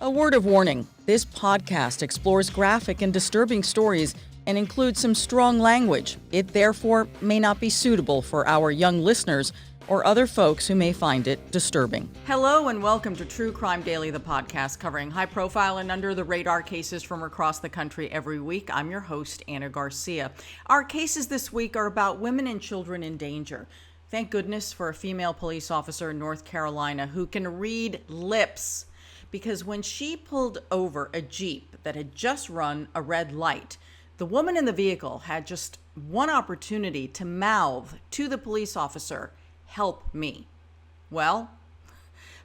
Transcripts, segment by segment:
A word of warning, this podcast explores graphic and disturbing stories and includes some strong language. It therefore may not be suitable for our young listeners or other folks who may find it disturbing. Hello and welcome to True Crime Daily, the podcast covering high-profile and under-the-radar cases from across the country every week. I'm your host, Ana Garcia. Our cases this week are about women and children in danger. Thank goodness for a female police officer in North Carolina who can read lips, because when she pulled over a Jeep that had just run a red light, the woman in the vehicle had just one opportunity to mouth to the police officer, "Help me." Well,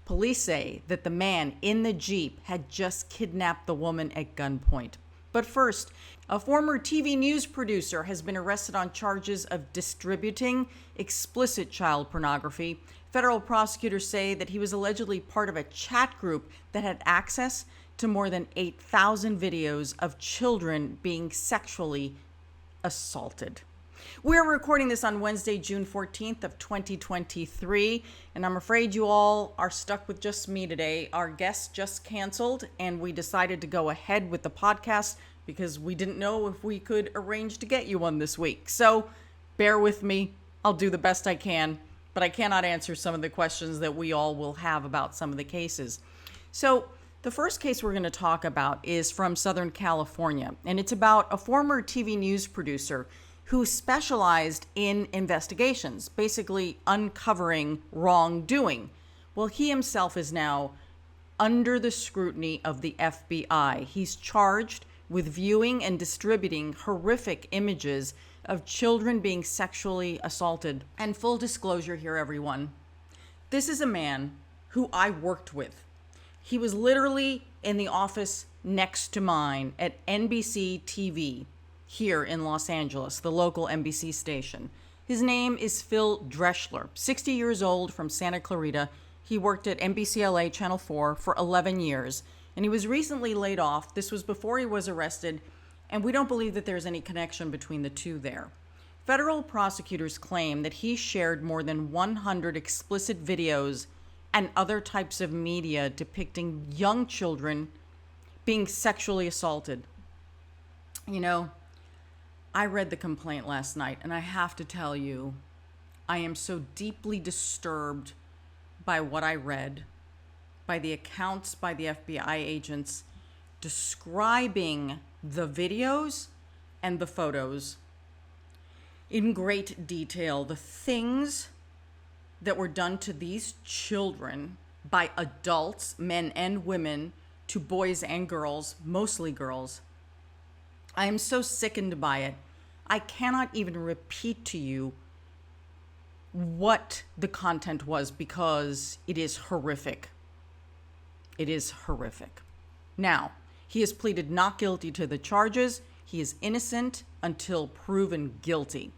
police say that the man in the Jeep had just kidnapped the woman at gunpoint. But first, a former TV news producer has been arrested on charges of distributing explicit child pornography. Federal prosecutors say that he was allegedly part of a chat group that had access to more than 8,000 videos of children being sexually assaulted. We're recording this on Wednesday, June 14th of 2023, and I'm afraid you all are stuck with just me today. Our guest just canceled, and we decided to go ahead with the podcast because we didn't know if we could arrange to get you one this week. So bear with me. I'll do the best I can, but I cannot answer some of the questions that we all will have about some of the cases. So the first case we're going to talk about is from Southern California, and it's about a former TV news producer who specialized in investigations, basically uncovering wrongdoing. Well, he himself is now under the scrutiny of the FBI. He's charged with viewing and distributing horrific images of children being sexually assaulted. And full disclosure here, everyone, this is a man who I worked with. He was literally in the office next to mine at NBC TV here in Los Angeles, the local NBC station. His name is Phil Dreschler, 60 years old, from Santa Clarita. He worked at NBCLA Channel 4 for 11 years, and he was recently laid off. This was before he was arrested, and we don't believe that there's any connection between the two there. Federal prosecutors claim that he shared more than 100 explicit videos and other types of media depicting young children being sexually assaulted. You know, I read the complaint last night, and I have to tell you, I am so deeply disturbed by what I read, by the accounts by the FBI agents describing the videos and the photos in great detail. The things that were done to these children by adults, men and women, to boys and girls, mostly girls. I am so sickened by it. I cannot even repeat to you what the content was because it is horrific. It is horrific. Now, he has pleaded not guilty to the charges. He is innocent until proven guilty.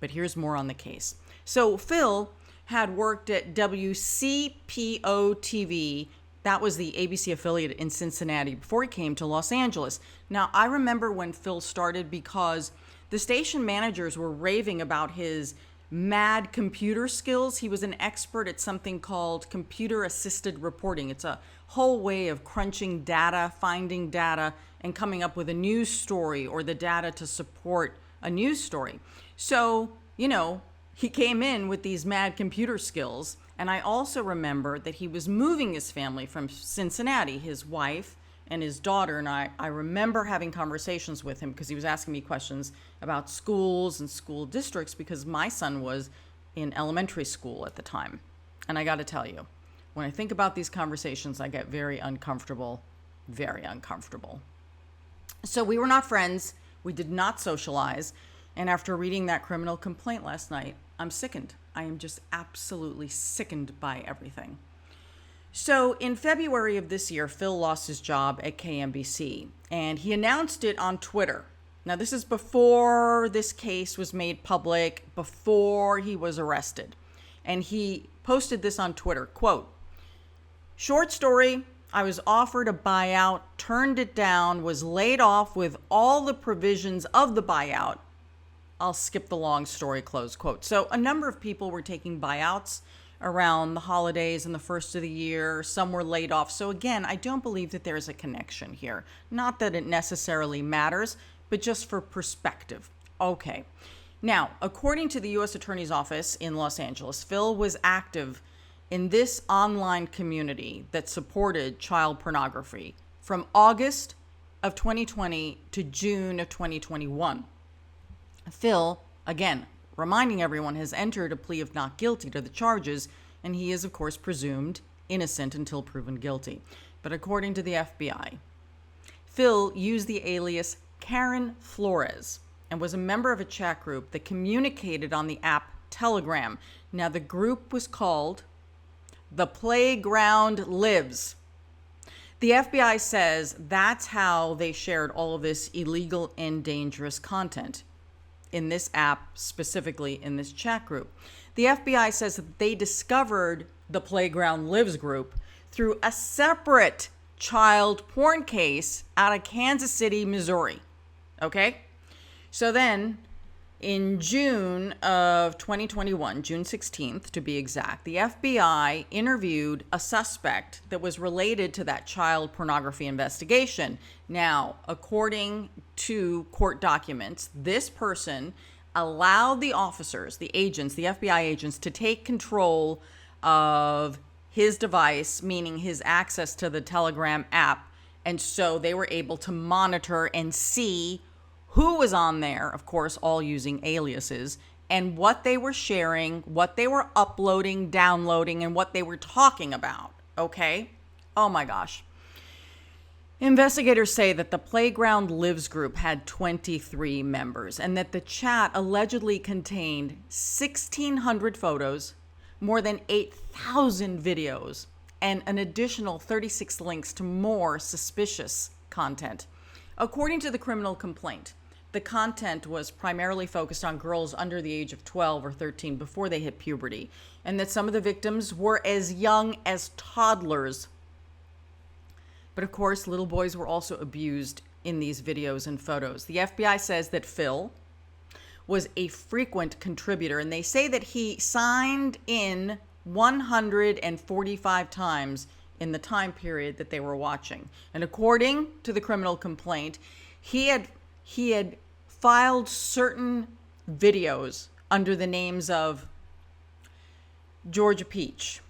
But here's more on the case. So Phil had worked at WCPO TV. That was the ABC affiliate in Cincinnati before he came to Los Angeles. Now, I remember when Phil started because the station managers were raving about his mad computer skills. He was an expert at something called computer-assisted reporting. It's a whole way of crunching data, finding data, and coming up with a news story or the data to support a news story. So, you know, he came in with these mad computer skills. And I also remember that he was moving his family from Cincinnati, his wife and his daughter. And I remember having conversations with him because he was asking me questions about schools and school districts because my son was in elementary school at the time. And I got to tell you, when I think about these conversations, I get very uncomfortable, very uncomfortable. So we were not friends. We did not socialize. And after reading that criminal complaint last night, I'm sickened. I am just absolutely sickened by everything. So in February of this year, Phil lost his job at KMBC, and he announced it on Twitter. Now, this is before this case was made public, before he was arrested. And he posted this on Twitter, quote, "Short story, I was offered a buyout, turned it down, was laid off with all the provisions of the buyout. I'll skip the long story," close quote. So a number of people were taking buyouts around the holidays and the first of the year. Some were laid off. So again, I don't believe that there's a connection here. Not that it necessarily matters, but just for perspective. Okay. Now, according to the U.S. Attorney's Office in Los Angeles, Phil was active in this online community that supported child pornography from August of 2020 to June of 2021. Phil, again, reminding everyone, has entered a plea of not guilty to the charges, and he is, of course, presumed innocent until proven guilty. But according to the FBI, Phil used the alias Karen Flores and was a member of a chat group that communicated on the app Telegram. Now, the group was called The Playground Lives. The FBI says that's how they shared all of this illegal and dangerous content in this app, specifically in this chat group. The FBI says that they discovered the Playground Lives group through a separate child porn case out of Kansas City, Missouri. Okay? So then, in June of 2021, June 16th to be exact, the FBI interviewed a suspect that was related to that child pornography investigation. Now, according to court documents, this person allowed the officers, the agents, the FBI agents, to take control of his device, meaning his access to the Telegram app. And so they were able to monitor and see who was on there, of course, all using aliases, and what they were sharing, what they were uploading, downloading, and what they were talking about, okay? Oh my gosh. Investigators say that the Playground Lives group had 23 members and that the chat allegedly contained 1,600 photos, more than 8,000 videos, and an additional 36 links to more suspicious content. According to the criminal complaint, the content was primarily focused on girls under the age of 12 or 13 before they hit puberty, and that some of the victims were as young as toddlers. But of course, little boys were also abused in these videos and photos. The FBI says that Phil was a frequent contributor, and they say that he signed in 145 times in the time period that they were watching. And according to the criminal complaint, he had filed certain videos under the names of Georgia Peach,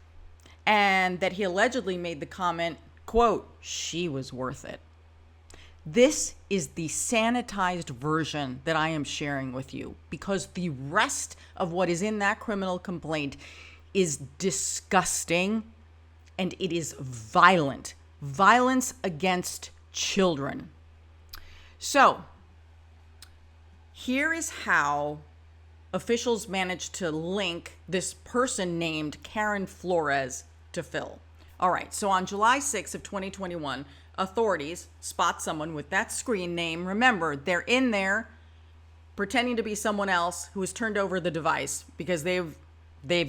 and that he allegedly made the comment, quote, "She was worth it." This is the sanitized version that I am sharing with you, because the rest of what is in that criminal complaint is disgusting, and it is violent. Violence against children. So, here is how officials managed to link this person named Karen Flores to Phil. All right, so on July 6th of 2021, authorities spot someone with that screen name. Remember, they're in there pretending to be someone else who has turned over the device because they've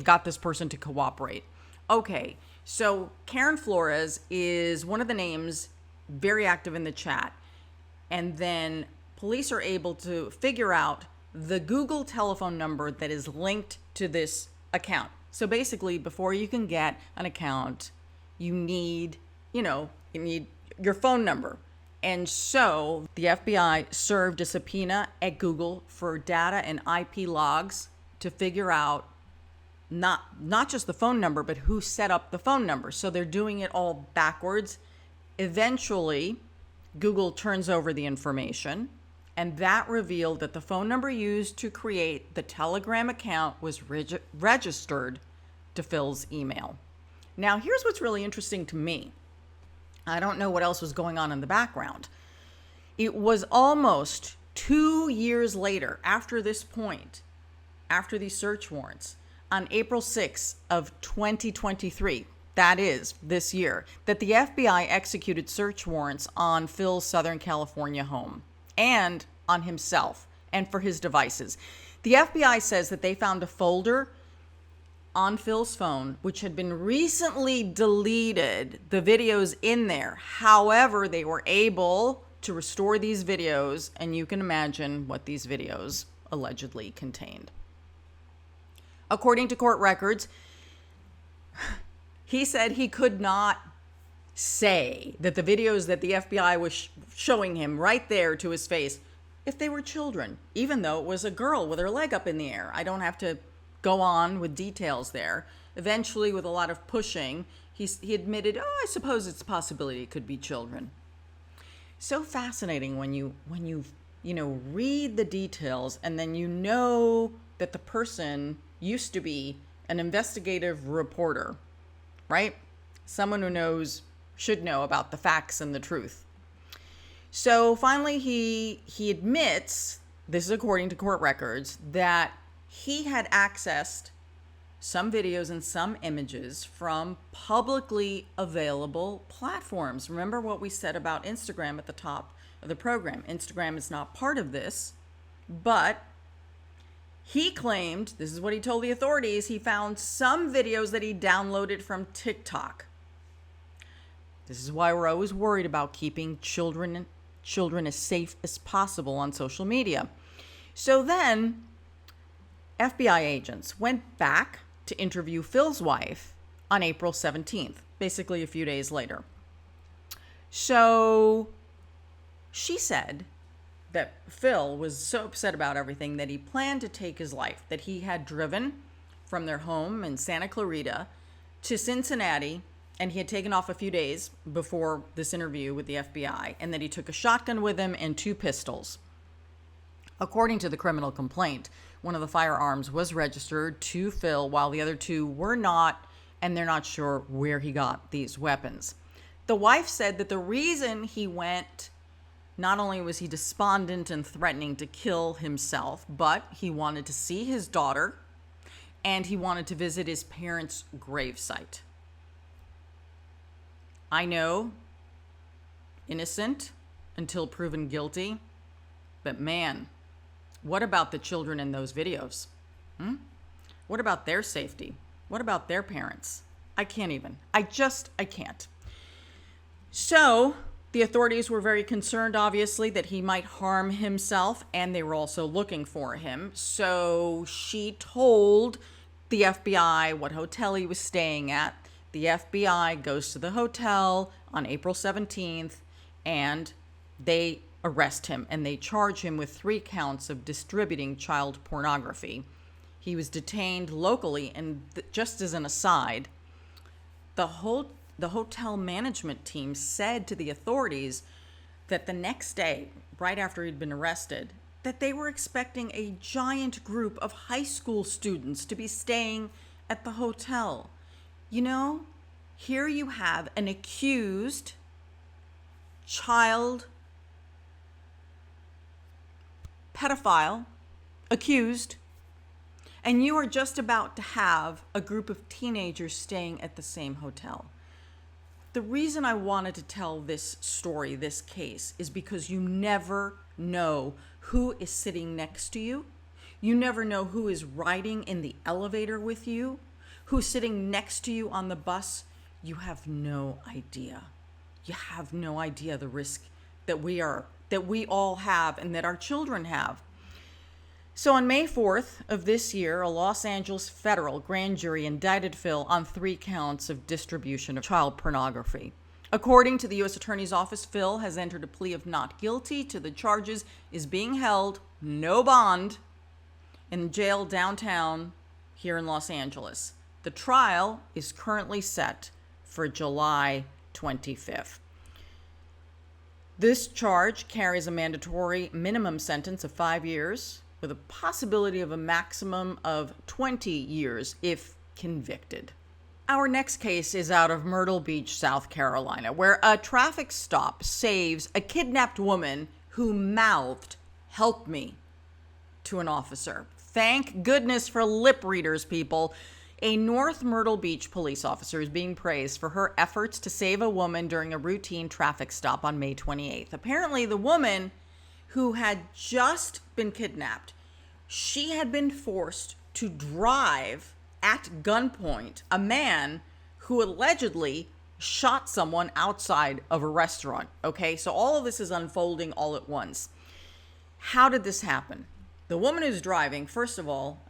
got this person to cooperate. Okay, so Karen Flores is one of the names very active in the chat. And then police are able to figure out the Google telephone number that is linked to this account. So basically, before you can get an account, you need your phone number. And so the FBI served a subpoena at Google for data and IP logs to figure out not just the phone number, but who set up the phone number. So they're doing it all backwards. Eventually, Google turns over the information, and that revealed that the phone number used to create the Telegram account was registered to Phil's email. Now, here's what's really interesting to me. I don't know what else was going on in the background. It was almost 2 years later, after this point, after these search warrants, on April 6th of 2023, that is this year, that the FBI executed search warrants on Phil's Southern California home and on himself and for his devices. The FBI says that they found a folder on Phil's phone which had been recently deleted, the videos in there. However, they were able to restore these videos, and you can imagine what these videos allegedly contained. According to court records, He said he could not say that the videos that the FBI was showing him right there to his face, if they were children, even though it was a girl with her leg up in the air. I don't have to go on with details there. Eventually, with a lot of pushing, he admitted, I suppose it's a possibility it could be children. So fascinating when you read the details, and then you know that the person used to be an investigative reporter, right? Someone who should know about the facts and the truth. So finally he admits, this is according to court records, that he had accessed some videos and some images from publicly available platforms. Remember what we said about Instagram at the top of the program. Instagram is not part of this, but he claimed, this is what he told the authorities, he found some videos that he downloaded from TikTok. This is why we're always worried about keeping children as safe as possible on social media. So then FBI agents went back to interview Phil's wife on April 17th, basically a few days later. So she said that Phil was so upset about everything that he planned to take his life, that he had driven from their home in Santa Clarita to Cincinnati, and he had taken off a few days before this interview with the FBI, and that he took a shotgun with him and 2 pistols. According to the criminal complaint, one of the firearms was registered to Phil while the other 2 were not, and they're not sure where he got these weapons. The wife said that the reason he went, not only was he despondent and threatening to kill himself, but he wanted to see his daughter and he wanted to visit his parents' gravesite. I know, innocent until proven guilty, but man, what about the children in those videos? What about their safety? What about their parents? I can't even. I can't. So the authorities were very concerned, obviously, that he might harm himself, and they were also looking for him. So she told the FBI what hotel he was staying at. The FBI goes to the hotel on April 17th, and they arrest him, and they charge him with 3 counts of distributing child pornography. He was detained locally, and just as an aside, the hotel management team said to the authorities that the next day, right after he'd been arrested, that they were expecting a giant group of high school students to be staying at the hotel. You know, here you have an accused child pedophile, accused, and you are just about to have a group of teenagers staying at the same hotel. The reason I wanted to tell this story, this case, is because you never know who is sitting next to you. You never know who is riding in the elevator with you, who's sitting next to you on the bus. You have no idea. You have no idea the risk that we all have and that our children have. So on May 4th of this year, a Los Angeles federal grand jury indicted Phil on 3 counts of distribution of child pornography. According to the U.S. Attorney's Office, Phil has entered a plea of not guilty to the charges, is being held, no bond, in jail downtown here in Los Angeles. The trial is currently set for July 25th. This charge carries a mandatory minimum sentence of 5 years with a possibility of a maximum of 20 years if convicted. Our next case is out of Myrtle Beach, South Carolina, where a traffic stop saves a kidnapped woman who mouthed, "Help me," to an officer. Thank goodness for lip readers, people. A North Myrtle Beach police officer is being praised for her efforts to save a woman during a routine traffic stop on May 28th. Apparently, the woman who had just been kidnapped, she had been forced to drive at gunpoint a man who allegedly shot someone outside of a restaurant. Okay, so all of this is unfolding all at once. How did this happen? The woman who's driving, first of all,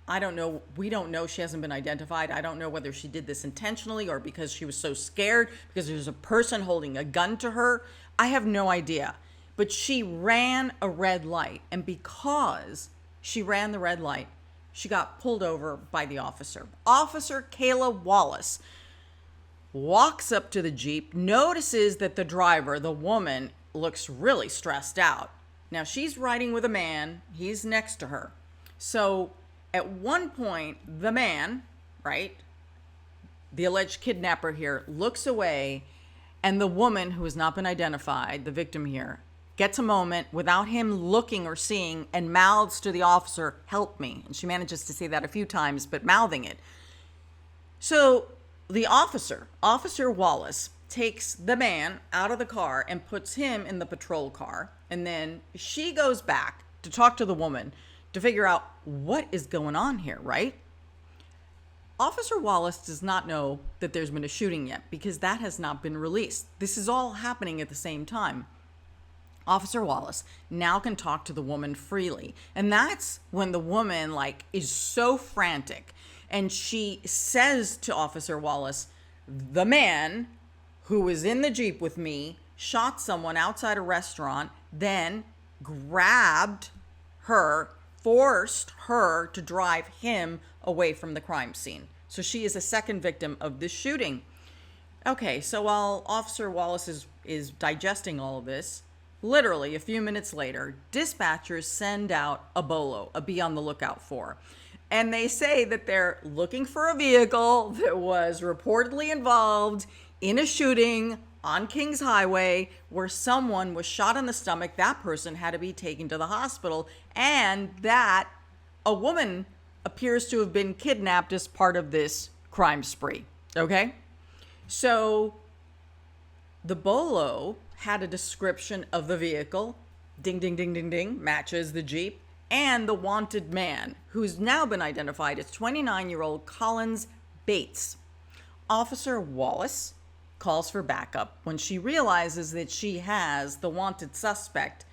I don't know. We don't know. She hasn't been identified. I don't know whether she did this intentionally or because she was so scared because there's a person holding a gun to her. I have no idea. But she ran a red light. And because she ran the red light, she got pulled over by the officer. Officer Kayla Wallace walks up to the Jeep, notices that the driver, the woman, looks really stressed out. Now, she's riding with a man. He's next to her. So at one point, the man, right, the alleged kidnapper here, looks away, and the woman, who has not been identified, the victim here, gets a moment without him looking or seeing and mouths to the officer, "Help me." And she manages to say that a few times, but mouthing it. So the officer, Officer Wallace, takes the man out of the car and puts him in the patrol car. And then she goes back to talk to the woman to figure out what is going on here, right? Officer Wallace does not know that there's been a shooting yet because that has not been released. This is all happening at the same time. Officer Wallace now can talk to the woman freely. And that's when the woman is so frantic. And she says to Officer Wallace, "The man who was in the Jeep with me shot someone outside a restaurant, then grabbed her, forced her to drive him away from the crime scene." So she is a second victim of this shooting. Okay, so while Officer Wallace is digesting all of this, literally a few minutes later, dispatchers send out a BOLO, a be on the lookout for. And they say that they're looking for a vehicle that was reportedly involved in a shooting on Kings Highway where someone was shot in the stomach. That person had to be taken to the hospital, and that a woman appears to have been kidnapped as part of this crime spree. Okay? So the BOLO had a description of the vehicle, ding, ding, ding, ding, ding, matches the Jeep, and the wanted man, who's now been identified as 29-year-old Collins Bates. Officer Wallace calls for backup when she realizes that she has the wanted suspect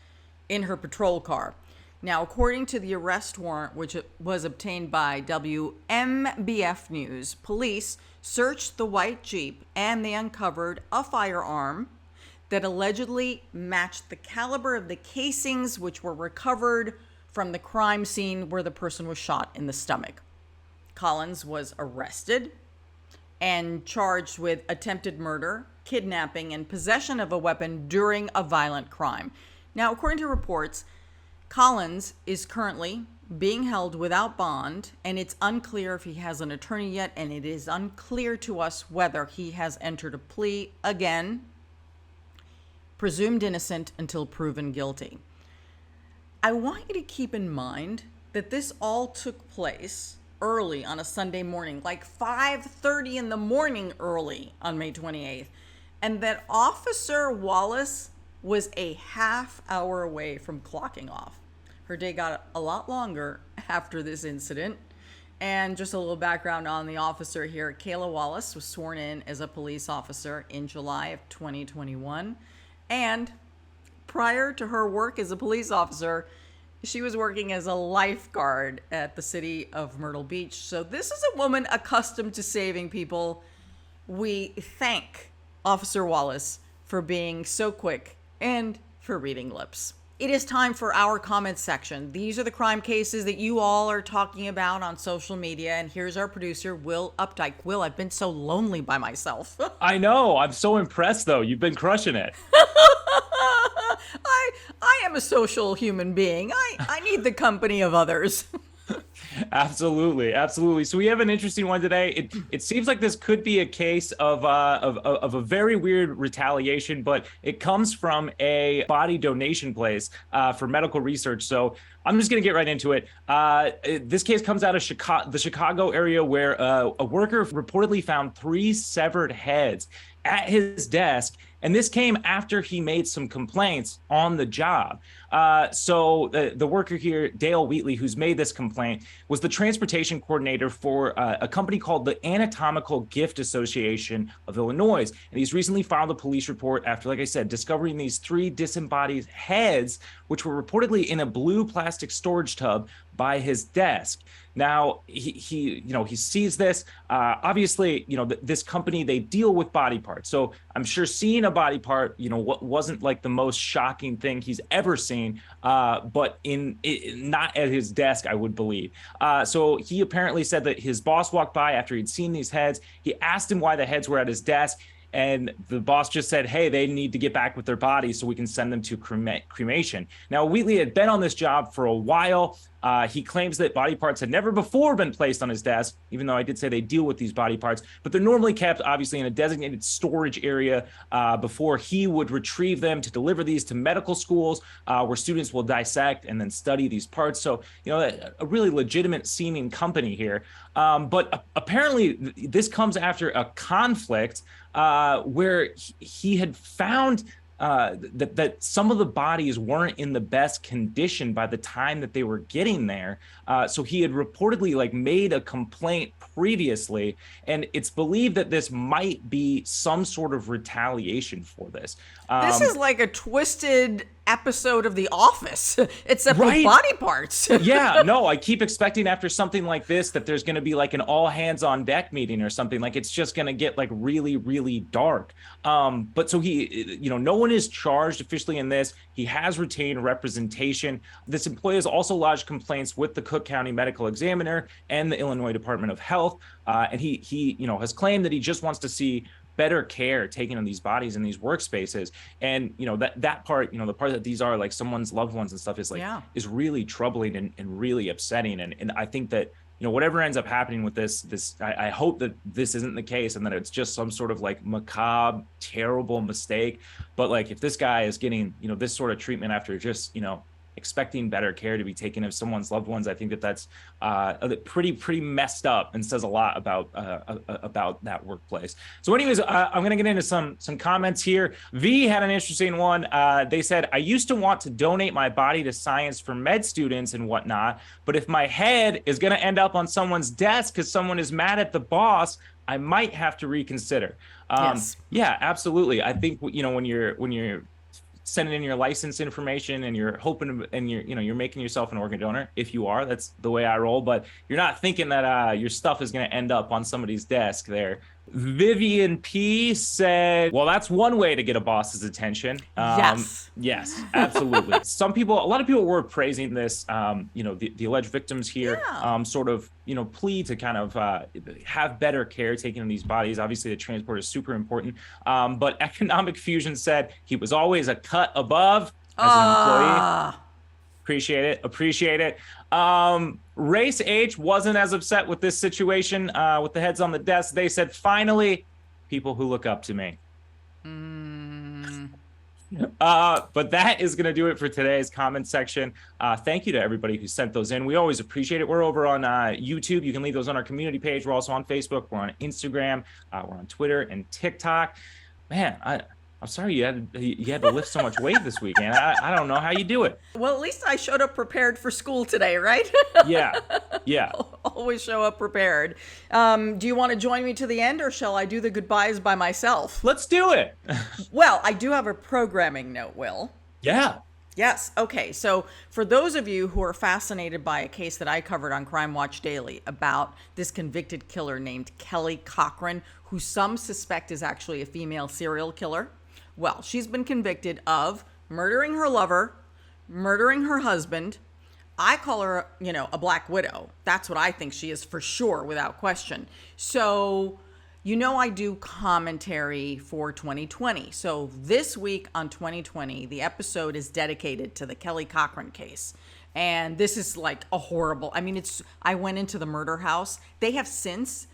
in her patrol car. Now, according to the arrest warrant, which was obtained by WMBF News, police searched the white Jeep and they uncovered a firearm that allegedly matched the caliber of the casings which were recovered from the crime scene where the person was shot in the stomach. Collins was arrested and charged with attempted murder, kidnapping, and possession of a weapon during a violent crime. Now, according to reports, Collins is currently being held without bond, and it's unclear if he has an attorney yet, and it is unclear to us whether he has entered a plea. Again, presumed innocent until proven guilty. I want you to keep in mind that this all took place early on a Sunday morning, like 5:30 in the morning early on May 28th, and that Officer Wallace was a half hour away from clocking off. Her day got a lot longer after this incident. And just a little background on the officer here. Kayla Wallace was sworn in as a police officer in July of 2021. And prior to her work as a police officer, she was working as a lifeguard at the city of Myrtle Beach. So this is a woman accustomed to saving people. We thank Officer Wallace for being so quick and for reading lips. It is time for our comments section. These are the crime cases that you all are talking about on social media. And here's our producer, Will Updike. Will, I've been so lonely by myself. I know. I'm so impressed, though. You've been crushing it. I am a social human being. I need the company of others. Absolutely, absolutely. So we have an interesting one today. It seems like this could be a case of a very weird retaliation, but it comes from a body donation place for medical research. So I'm just going to get right into it. This case comes out of the Chicago area, where a worker reportedly found 3 severed heads at his desk. And this came after he made some complaints on the job. So the worker here, Dale Wheatley, who's made this complaint, was the transportation coordinator for a company called the Anatomical Gift Association of Illinois. And he's recently filed a police report after, like I said, discovering these 3 disembodied heads, which were reportedly in a blue plastic storage tub by his desk. Now he sees this. Obviously, this company, they deal with body parts. So I'm sure seeing a body part, what wasn't like the most shocking thing he's ever seen, but not at his desk, I would believe. So he apparently said that his boss walked by after he'd seen these heads. He asked him why the heads were at his desk. And the boss just said, hey, they need to get back with their bodies so we can send them to cremation. Now, Wheatley had been on this job for a while. He claims that body parts had never before been placed on his desk, even though I did say they deal with these body parts, but they're normally kept obviously in a designated storage area before he would retrieve them to deliver these to medical schools where students will dissect and then study these parts. So, a really legitimate seeming company here. But apparently this comes after a conflict where he had found that some of the bodies weren't in the best condition by the time that they were getting there. So he had reportedly made a complaint previously, and it's believed that this might be some sort of retaliation for this. This is like a twisted episode of The Office, except right? with body parts. Yeah, no, I keep expecting after something like this that there's going to be an all hands on deck meeting or something. It's just going to get really, really dark. But so he, no one is charged officially in this. He has retained representation. This employee has also lodged complaints with the Cook County Medical Examiner and the Illinois Department of Health. And he has claimed that he just wants to see better care taken of these bodies in these workspaces. And that part, the part that these are someone's loved ones and stuff is really troubling and really upsetting. And I think that whatever ends up happening with this I hope that this isn't the case and that it's just some sort of macabre, terrible mistake. But if this guy is getting this sort of treatment after just expecting better care to be taken of someone's loved ones, I think that that's pretty messed up and says a lot about that workplace. So anyways, I'm going to get into some comments here. V had an interesting one. They said, I used to want to donate my body to science for med students and whatnot, but if my head is going to end up on someone's desk because someone is mad at the boss, I might have to reconsider. Yes. Yeah, absolutely. I think, when you're sending in your license information and you're hoping and you're making yourself an organ donor, if you are, that's the way I roll, but you're not thinking that your stuff is going to end up on somebody's desk there. Vivian P said, well, that's one way to get a boss's attention. Yes, absolutely. A lot of people were praising this, the alleged victims here, sort of, plea to kind of have better care taken of these bodies. Obviously, the transport is super important. But Economic Fusion said he was always a cut above as an employee. Appreciate it. Race H wasn't as upset with this situation with the heads on the desk. They said, finally, people who look up to me. But that is going to do it for today's comment section. Thank you to everybody who sent those in. We always appreciate it. We're over on YouTube. You can leave those on our community page. We're also on Facebook. We're on Instagram. We're on Twitter and TikTok. Man, I'm sorry you had to lift so much weight this weekend. I don't know how you do it. Well, at least I showed up prepared for school today, right? Yeah. Always show up prepared. Do you want to join me to the end, or shall I do the goodbyes by myself? Let's do it. Well, I do have a programming note, Will. Yeah. Yes. Okay. So for those of you who are fascinated by a case that I covered on Crime Watch Daily about this convicted killer named Kelly Cochran, who some suspect is actually a female serial killer. Well, she's been convicted of murdering her lover, murdering her husband. I call her, a black widow. That's what I think she is for sure, without question. So, I do commentary for 2020. So this week on 2020, the episode is dedicated to the Kelly Cochran case. And this is a horrible, I went into the murder house. They have since,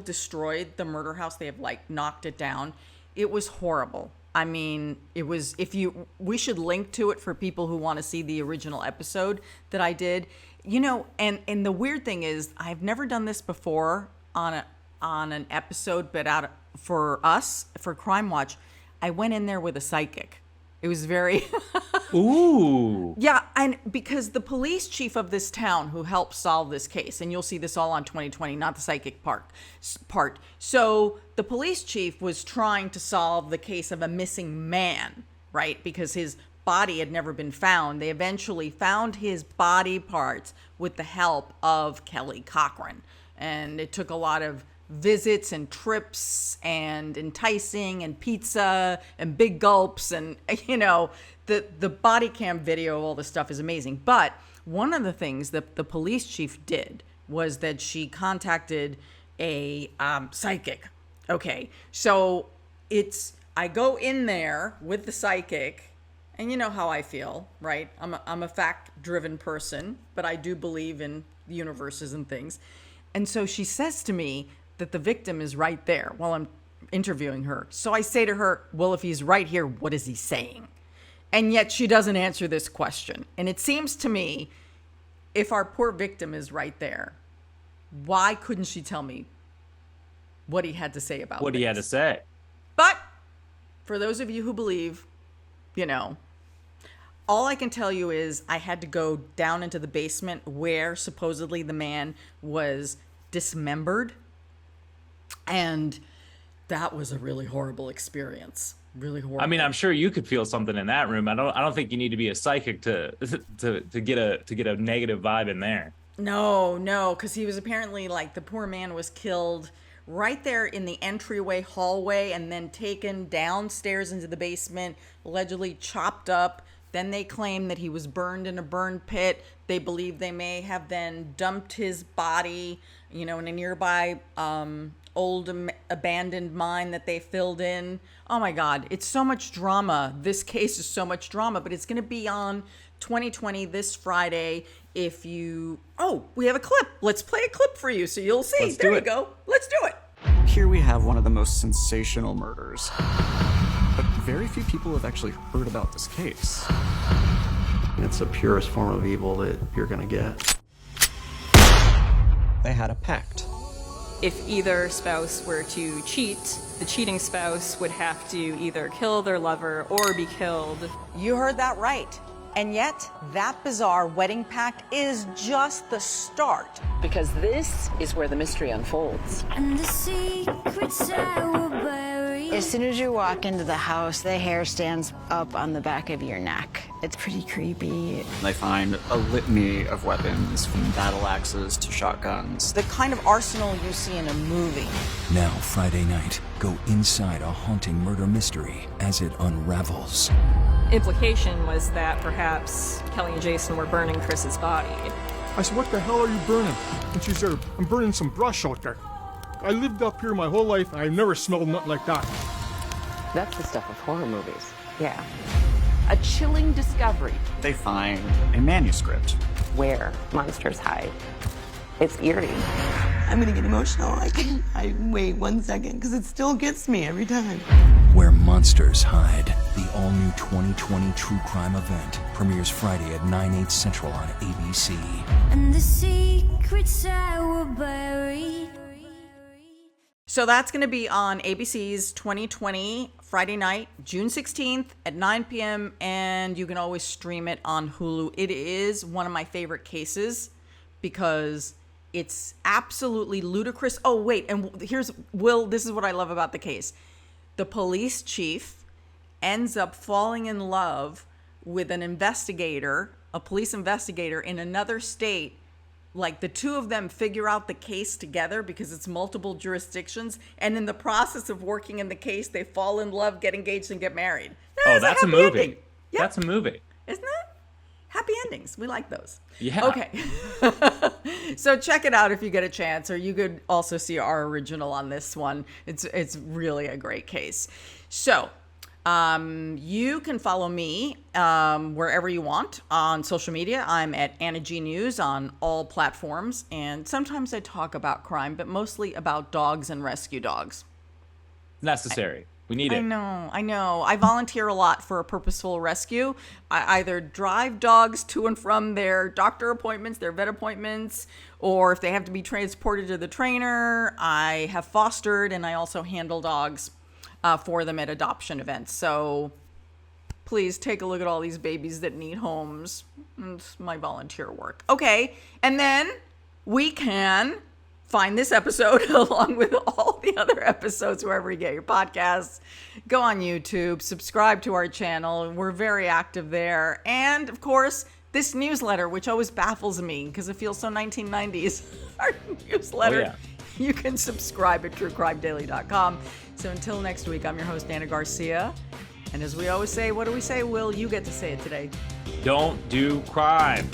destroyed the murder house. They have knocked it down. It was horrible. We should link to it for people who want to see the original episode that I did, and the weird thing is I've never done this before on an episode, but for Crime Watch, I went in there with a psychic. It was very Ooh. Yeah, and because the police chief of this town who helped solve this case, and you'll see this all on 2020, not the psychic part. So the police chief was trying to solve the case of a missing man, right? Because his body had never been found. They eventually found his body parts with the help of Kelly Cochran. And it took a lot of visits and trips and enticing and pizza and big gulps. And, the body cam video of all this stuff is amazing. But one of the things that the police chief did was that she contacted a psychic. Okay, so I go in there with the psychic, and you know how I feel, right? I'm a fact-driven person, but I do believe in universes and things. And so she says to me that the victim is right there while I'm interviewing her. So I say to her, well, if he's right here, what is he saying? And yet she doesn't answer this question. And it seems to me, if our poor victim is right there, why couldn't she tell me what he had to say about what things? He had to say? But for those of you who believe, all I can tell you is I had to go down into the basement where supposedly the man was dismembered. And that was a really horrible experience. Really horrible. I mean, I'm sure you could feel something in that room. I don't think you need to be a psychic to get a negative vibe in there. No, because he was apparently the poor man was killed right there in the entryway hallway and then taken downstairs into the basement, allegedly chopped up. Then they claim that he was burned in a burn pit. They believe they may have then dumped his body, in a nearby old abandoned mine that they filled in. Oh my God, it's so much drama. This case is so much drama, but it's going to be on 2020 this Friday. We have a clip. Let's play a clip for you so you'll see. There you go. Let's do it. Here we have one of the most sensational murders. But very few people have actually heard about this case. It's the purest form of evil that you're gonna get. They had a pact. If either spouse were to cheat, the cheating spouse would have to either kill their lover or be killed. You heard that right. And yet, that bizarre wedding pact is just the start. Because this is where the mystery unfolds. And the secrets I will bury. As soon as you walk into the house, the hair stands up on the back of your neck. It's pretty creepy. They find a litany of weapons, from battle axes to shotguns. The kind of arsenal you see in a movie. Now, Friday night, go inside a haunting murder mystery as it unravels. Implication was that perhaps Kelly and Jason were burning Chris's body. I said, what the hell are you burning? And she said, I'm burning some brush out there. I lived up here my whole life, and I've never smelled nothing like that. That's the stuff of horror movies. Yeah. A chilling discovery. They find a manuscript. Where monsters hide. It's eerie. I'm gonna get emotional. I wait 1 second, because it still gets me every time. Where Monsters Hide, the all-new 2020 true crime event, premieres Friday at 9/8 Central on ABC. And the secrets I will bury. So that's going to be on ABC's 2020 Friday night, June 16th at 9 p.m. And you can always stream it on Hulu. It is one of my favorite cases because it's absolutely ludicrous. Oh, wait. And this is what I love about the case. The police chief ends up falling in love with a police investigator in another state. Like the two of them figure out the case together because it's multiple jurisdictions. And in the process of working in the case, they fall in love, get engaged, and get married. That's a movie. Ending. Yep. That's a movie. Isn't it? Happy endings. We like those. Yeah. Okay. So check it out if you get a chance, or you could also see our original on this one. It's really a great case. So you can follow me wherever you want on social media. I'm at Ana G News on all platforms, and sometimes I talk about crime, but mostly about dogs and rescue dogs. Necessary. We need it. I know. I volunteer a lot for a purposeful rescue. I either drive dogs to and from their doctor appointments, their vet appointments, or if they have to be transported to the trainer, I have fostered, and I also handle dogs for them at adoption events. So please take a look at all these babies that need homes. It's my volunteer work. Okay, and then we can find this episode along with all the other episodes wherever you get your podcasts. Go on YouTube, subscribe to our channel. We're very active there. And of course, this newsletter, which always baffles me because it feels so 1990s. Our newsletter. Oh, yeah. You can subscribe at truecrimedaily.com. So until next week, I'm your host, Ana Garcia. And as we always say, what do we say, Will? You get to say it today. Don't do crime.